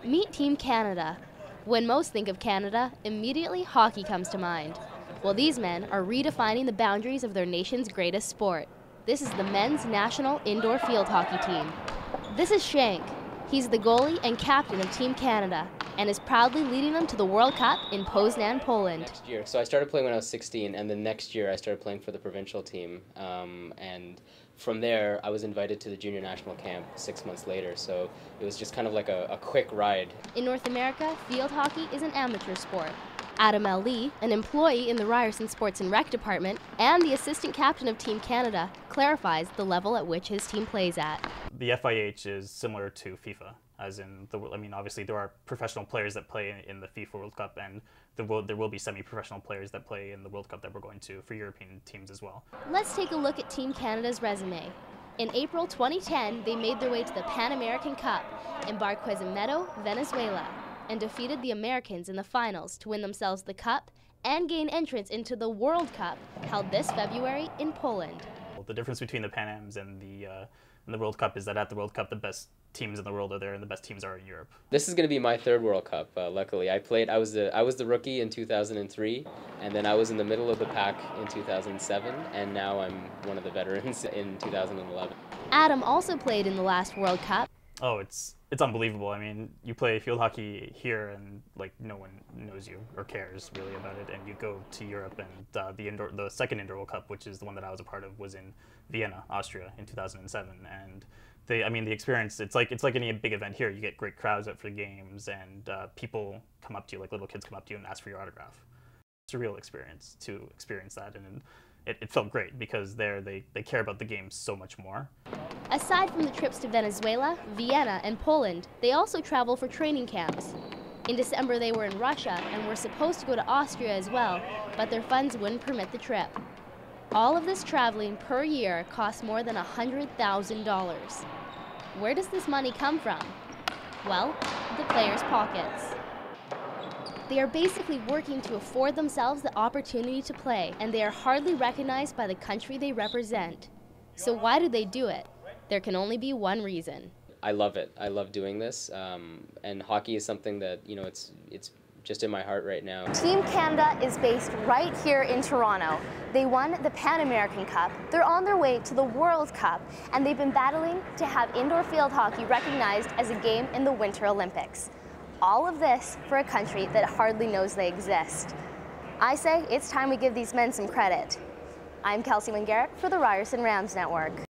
Meet Team Canada. When most think of Canada, immediately hockey comes to mind. Well, these men are redefining the boundaries of their nation's greatest sport. This is the men's national indoor field hockey team. This is Shank. He's the goalie and captain of Team Canada and is proudly leading them to the World Cup in Poznan, Poland. Next year. So I started playing when I was 16, and the next year I started playing for the provincial team. And from there, I was invited to the junior national camp 6 months later, so it was just kind of like a quick ride. In North America, field hockey is an amateur sport. Adam L. Lee, an employee in the Ryerson Sports and Rec department and the assistant captain of Team Canada, clarifies the level at which his team plays at. The FIH is similar to FIFA, as in, obviously there are professional players that play in the FIFA World Cup, and there will be semi-professional players that play in the World Cup that we're going to for European teams as well. Let's take a look at Team Canada's resume. In April 2010, they made their way to the Pan American Cup in Barquisimeto, Venezuela, and defeated the Americans in the finals to win themselves the cup and gain entrance into the World Cup held this February in Poland. The difference between the Pan Ams and the World Cup is that at the World Cup, the best teams in the world are there and the best teams are in Europe. This is going to be my third World Cup, luckily. I was the rookie in 2003, and then I was in the middle of the pack in 2007, and now I'm one of the veterans in 2011. Adam also played in the last World Cup. Oh, it's unbelievable. I mean, you play field hockey here and like no one knows you or cares really about it, and you go to Europe, and the second indoor World Cup, which is the one that I was a part of, was in Vienna, Austria in 2007, and the experience, it's like any big event here. You get great crowds out for the games, and people come up to you, like little kids come up to you and ask for your autograph. It's a real experience to experience that, and it felt great because they care about the game so much more. Aside from the trips to Venezuela, Vienna, and Poland, they also travel for training camps. In December, they were in Russia and were supposed to go to Austria as well, but their funds wouldn't permit the trip. All of this traveling per year costs more than $100,000. Where does this money come from? Well, the players' pockets. They are basically working to afford themselves the opportunity to play, and they are hardly recognized by the country they represent. So why do they do it? There can only be one reason. I love it. I love doing this, and hockey is something that, it's just in my heart right now. Team Canada is based right here in Toronto. They won the Pan American Cup, they're on their way to the World Cup, and they've been battling to have indoor field hockey recognized as a game in the Winter Olympics. All of this for a country that hardly knows they exist. I say it's time we give these men some credit. I'm Kelsey Wingerak for the Ryerson Rams Network.